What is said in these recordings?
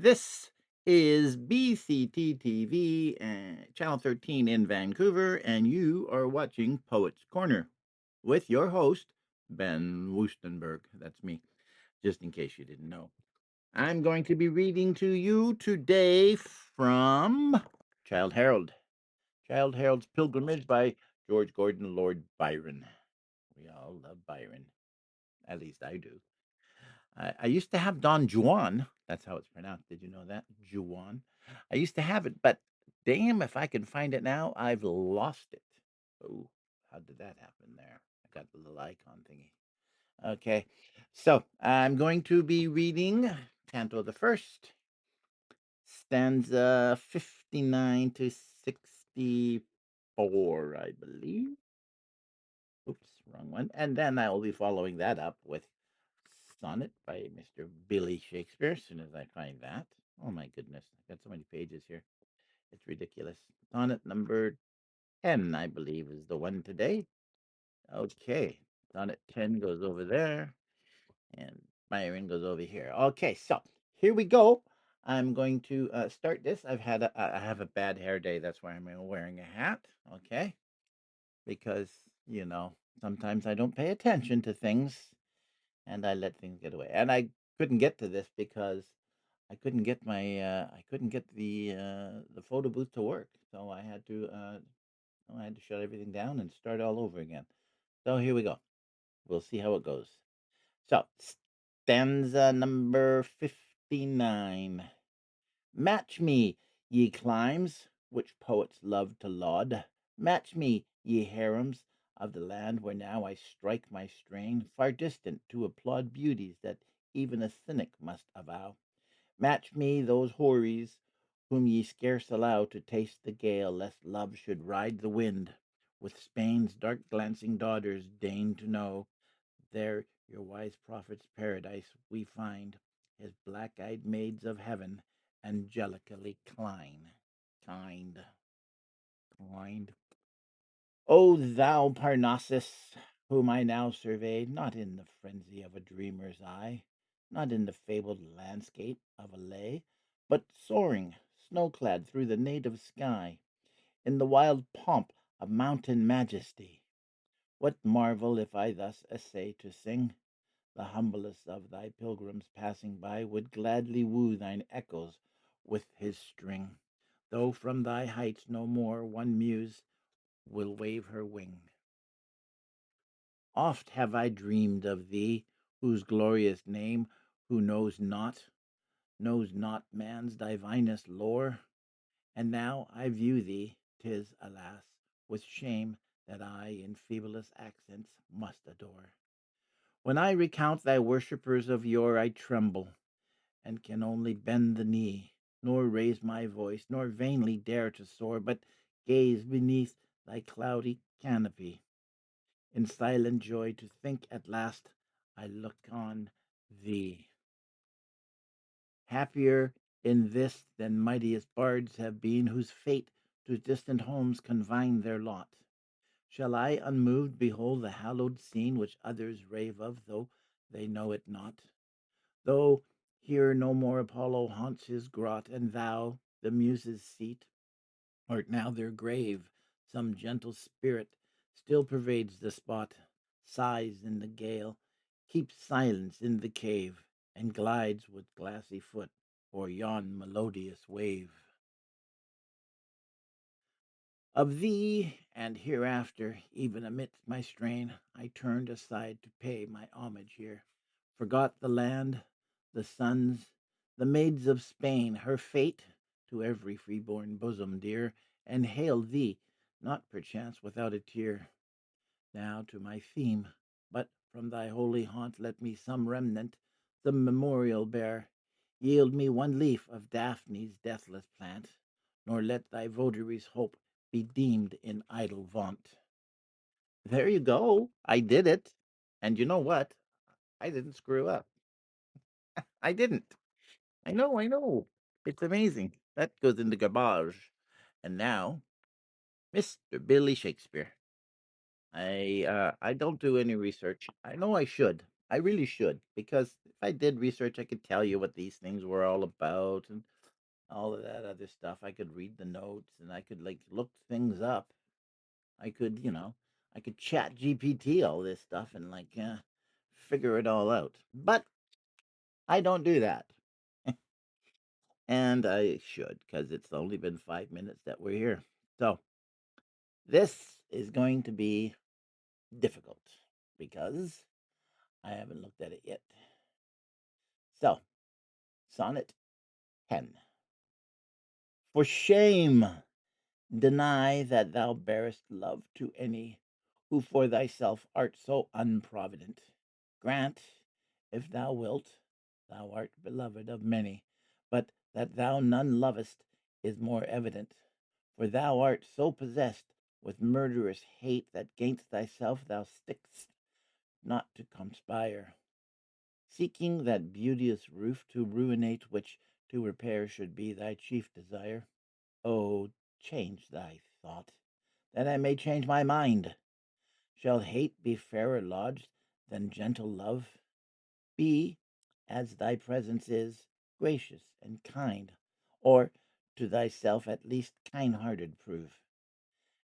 This is BCT-TV, Channel 13 in Vancouver, and you are watching Poets Corner with your host, Ben Woostenberg. That's me, just in case you didn't know. I'm going to be reading to you today from Childe Harold. Childe Harold's Pilgrimage by George Gordon Lord Byron. We all love Byron. At least I do. I used to have Don Juan. That's how it's pronounced. Did you know that? Juan. I used to have it, but damn if I can find it now. I've lost it. Oh, how did that happen there? I got the little icon thingy. Okay. So I'm going to be reading Canto the First, stanza 59 to 64, I believe. Oops, wrong one. And then I will be following that up with Sonnet by Mr. Billy Shakespeare as soon as I find that. Oh my goodness, I've got so many pages here. It's ridiculous. Sonnet number 10, I believe, is the one today. Okay, Sonnet 10 goes over there, and Byron goes over here. Okay, so here we go. I'm going to start this. I have a bad hair day. That's why I'm wearing a hat. Okay, because sometimes I don't pay attention to things and I let things get away. And I couldn't get to this because I couldn't get the photo booth to work. So I had to shut everything down and start all over again. So here we go. We'll see how it goes. So stanza number 59. Match me, ye climes, which poets love to laud. Match me, ye harems of the land where now I strike my strain, far distant to applaud beauties that even a cynic must avow. Match me those houris whom ye scarce allow to taste the gale, lest love should ride the wind. With Spain's dark glancing daughters deign to know there your wise prophet's paradise we find, his black-eyed maids of heaven, angelically kind. O thou Parnassus, whom I now survey, not in the frenzy of a dreamer's eye, not in the fabled landscape of a lay, but soaring, snow-clad through the native sky, in the wild pomp of mountain majesty. What marvel if I thus essay to sing? The humblest of thy pilgrims passing by would gladly woo thine echoes with his string, though from thy heights no more one muse will wave her wing. Oft have I dreamed of thee, whose glorious name who knows not man's divinest lore, and now I view thee, 'tis, alas, with shame that I in feeblest accents must adore. When I recount thy worshippers of yore, I tremble, and can only bend the knee, nor raise my voice, nor vainly dare to soar, but gaze beneath thy cloudy canopy, in silent joy to think at last I look on thee. Happier in this than mightiest bards have been, whose fate to distant homes confined their lot. Shall I unmoved behold the hallowed scene which others rave of, though they know it not? Though here no more Apollo haunts his grot, and thou, the Muses' seat, art now their grave, some gentle spirit still pervades the spot, sighs in the gale, keeps silence in the cave, and glides with glassy foot o'er yon melodious wave. Of thee, and hereafter, even amidst my strain, I turned aside to pay my homage here, forgot the land, the sons, the maids of Spain, her fate, to every freeborn bosom dear, and hailed thee, not perchance without a tear. Now to my theme, but from thy holy haunt let me some remnant, some memorial bear. Yield me one leaf of Daphne's deathless plant, nor let thy votaries' hope be deemed in idle vaunt. There you go. I did it. And you know what? I didn't screw up. I didn't. I know, I know. It's amazing. That goes in the garbage. And now, Mr. Billy Shakespeare. I don't do any research. I know I should. I really should because if I did research, I could tell you what these things were all about and all of that other stuff. I could read the notes and I could like look things up. I could, I could chat GPT all this stuff and like figure it all out. But I don't do that. And I should because it's only been 5 minutes that we're here. So this is going to be difficult because I haven't looked at it yet. So, Sonnet 10. For shame, deny that thou bearest love to any who for thyself art so unprovident. Grant, if thou wilt, thou art beloved of many, but that thou none lovest is more evident. For thou art so possessed with murderous hate that gainst thyself thou stick'st not to conspire, seeking that beauteous roof to ruinate which to repair should be thy chief desire. Oh, change thy thought, that I may change my mind. Shall hate be fairer lodged than gentle love? Be, as thy presence is, gracious and kind, or to thyself at least kind-hearted prove.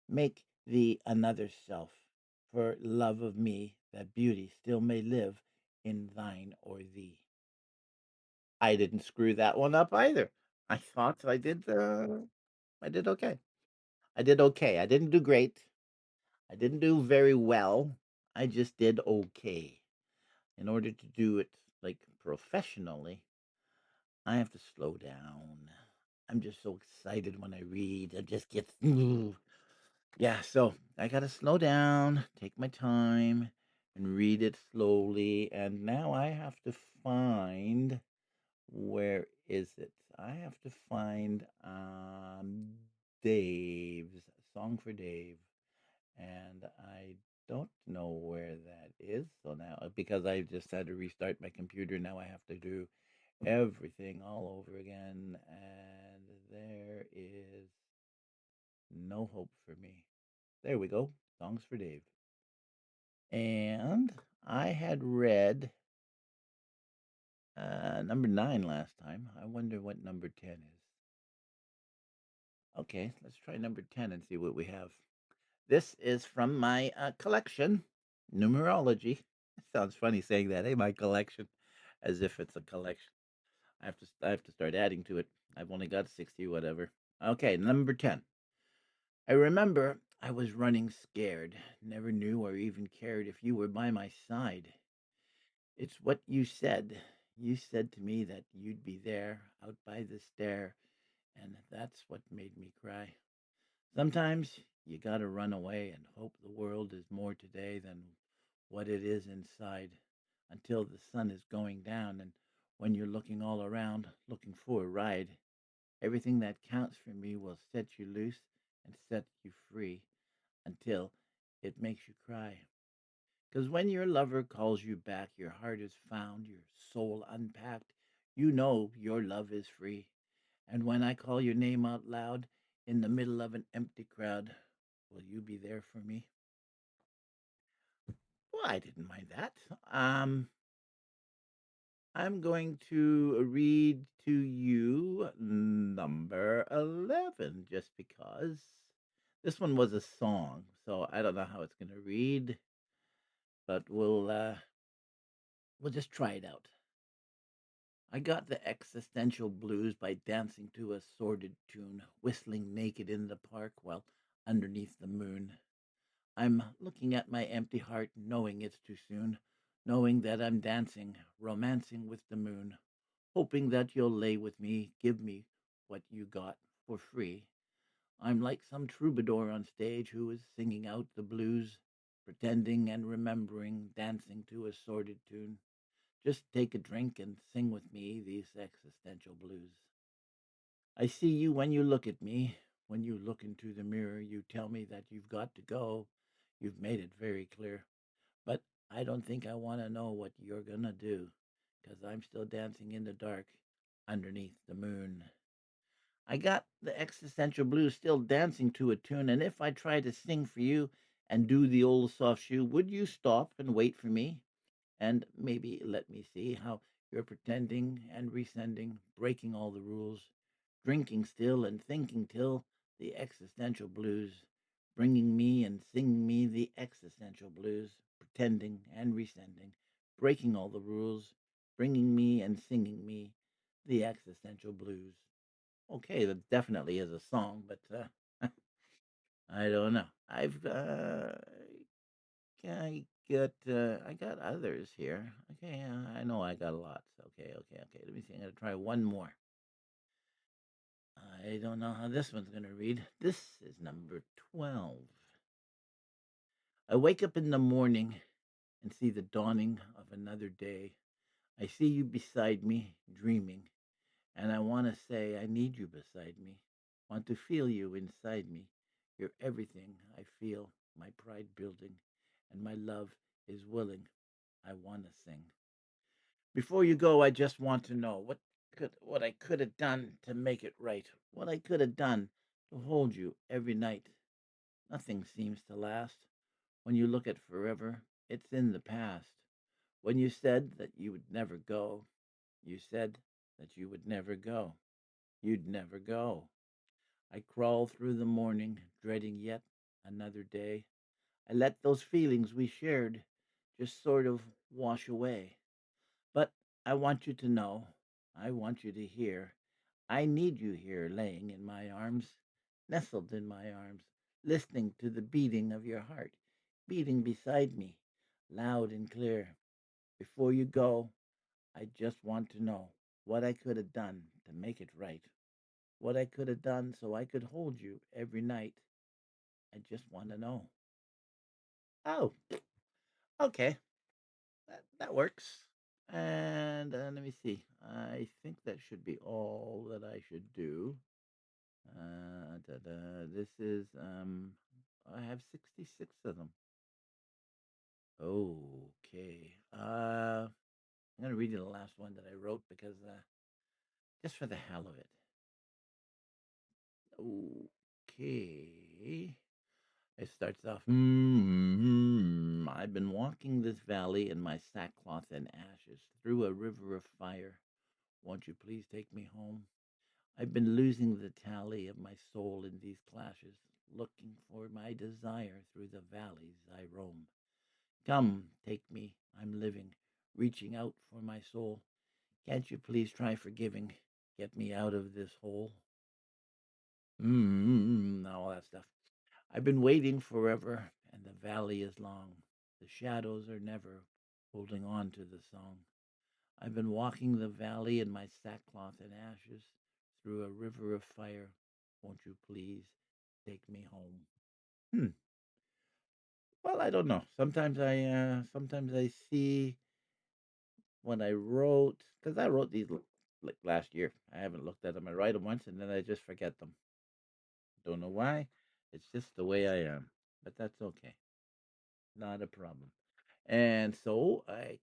Make thee another self, for love of me, that beauty still may live in thine or thee. I didn't screw that one up either. I thought I did okay. I did okay. I didn't do great. I didn't do very well. I just did okay. In order to do it like professionally, I have to slow down. I'm just so excited when I read. I just get yeah, so I gotta slow down, take my time, and read it slowly. And now I have to find where is it? I have to find Dave's Song for Dave, and I don't know where that is. So now, because I just had to restart my computer, now I have to do everything all over again, and there is no hope for me. There we go. Songs for Dave. And I had read number 9 last time. I wonder what number 10 is. Okay, let's try number 10 and see what we have. This is from my collection, numerology. It sounds funny saying that, hey, my collection, as if it's a collection. I have to start adding to it. I've only got 60 whatever. Okay, number 10. I remember I was running scared, never knew or even cared if you were by my side. It's what you said. You said to me that you'd be there, out by the stair, and that's what made me cry. Sometimes you gotta run away and hope the world is more today than what it is inside until the sun is going down, and when you're looking all around, looking for a ride, everything that counts for me will set you loose and set you free until it makes you cry. 'Cause when your lover calls you back, your heart is found, your soul unpacked, you know your love is free. And when I call your name out loud in the middle of an empty crowd, will you be there for me? Well, I didn't mind that. Um, I'm going to read to you number 11 just because this one was a song, so I don't know how it's going to read, but we'll just try it out. I got the existential blues by dancing to a sordid tune, whistling naked in the park while underneath the moon. I'm looking at my empty heart, knowing it's too soon, knowing that I'm dancing, romancing with the moon, hoping that you'll lay with me, give me what you got for free. I'm like some troubadour on stage who is singing out the blues, pretending and remembering, dancing to a sordid tune. Just take a drink and sing with me these existential blues. I see you when you look at me. When you look into the mirror, you tell me that you've got to go. You've made it very clear. But I don't think I want to know what you're going to do, 'cause I'm still dancing in the dark underneath the moon. I got the existential blues still dancing to a tune, and if I try to sing for you and do the old soft shoe, would you stop and wait for me? And maybe let me see how You're pretending and resending, breaking all the rules, drinking still and thinking till the existential blues, bringing me and singing me the existential blues, pretending and resending, breaking all the rules, bringing me and singing me the existential blues. Okay, that definitely is a song, but I don't know. I got others here. Okay, I know I got a lot. Okay. Let me see. I'm gonna try one more. I don't know how this one's gonna read. This is number 12. I wake up in the morning and see the dawning of another day. I see you beside me, dreaming, and I want to say I need you beside me. Want to feel you inside me. You're everything I feel, my pride building, and my love is willing. I want to sing. Before you go, I just want to know what I could have done to make it right. What I could have done to hold you every night. Nothing seems to last. When you look at forever, it's in the past. When you said that you would never go, you said that you would never go. You'd never go. I crawl through the morning, dreading yet another day. I let those feelings we shared just sort of wash away. But I want you to know, I want you to hear, I need you here laying in my arms, nestled in my arms, listening to the beating of your heart, beating beside me, loud and clear. Before you go, I just want to know what I could have done to make it right, what I could have done so I could hold you every night. I just want to know. Oh, okay. That works. And let me see. I think that should be all that I should do. This is I have 66 of them. Okay. I'm gonna read you the last one that I wrote because just for the hell of it. Okay. It starts off. I've been walking this valley in my sackcloth and ashes through a river of fire. Won't you please take me home? I've been losing the tally of my soul in these clashes, looking for my desire through the valleys I roam. Come, take me, I'm living, reaching out for my soul. Can't you please try forgiving? Get me out of this hole. All that stuff. I've been waiting forever, and the valley is long. The shadows are never holding on to the song. I've been walking the valley in my sackcloth and ashes through a river of fire. Won't you please take me home? Hmm. Well, I don't know. Sometimes I see what I wrote because I wrote these like last year. I haven't looked at them. I write them once and then I just forget them. Don't know why. It's just the way I am. But that's okay. Not a problem. And so I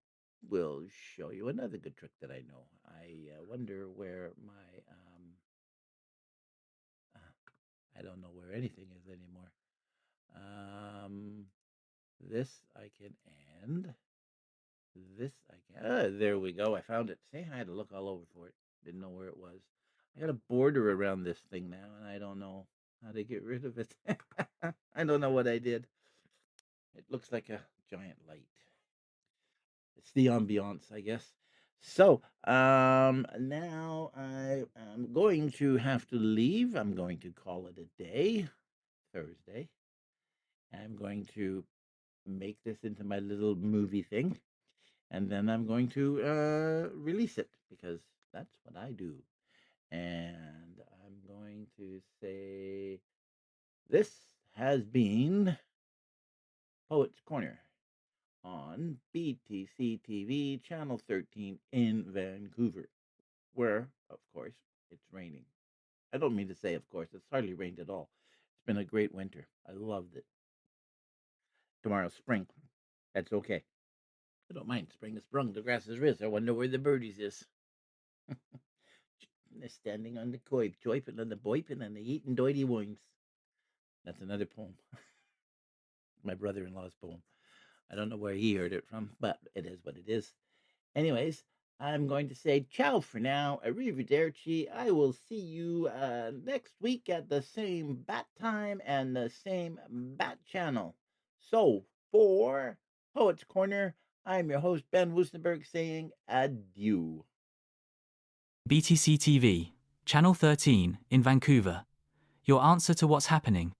will show you another good trick that I know. I wonder where my I don't know where anything is anymore. Um, this I can end. This I can. There we go. I found it. See, I had to look all over for it. Didn't know where it was. I got a border around this thing now, and I don't know how to get rid of it. I don't know what I did. It looks like a giant light. It's the ambiance, I guess. So, now I am going to have to leave. I'm going to call it a day, Thursday. I'm going to make this into my little movie thing, and then I'm going to release it because that's what I do. And I'm going to say this has been Poets Corner on BTC-TV, Channel 13 in Vancouver, where, of course, it's raining. I don't mean to say, of course, it's hardly rained at all. It's been a great winter. I loved it. Tomorrow's spring. That's okay. I don't mind. Spring is sprung, the grass is risen. I wonder where the birdies is. They're standing on the coip, choiping on the boiping, and they eating doity wines. That's another poem. My brother-in-law's poem. I don't know where he heard it from, but it is what it is. Anyways, I'm going to say ciao for now. Arrivederci. I will see you next week at the same bat time and the same bat channel. So, for Poets Corner, I'm your host, Ben Wustenberg, saying adieu. BTC-TV, Channel 13 in Vancouver. Your answer to what's happening.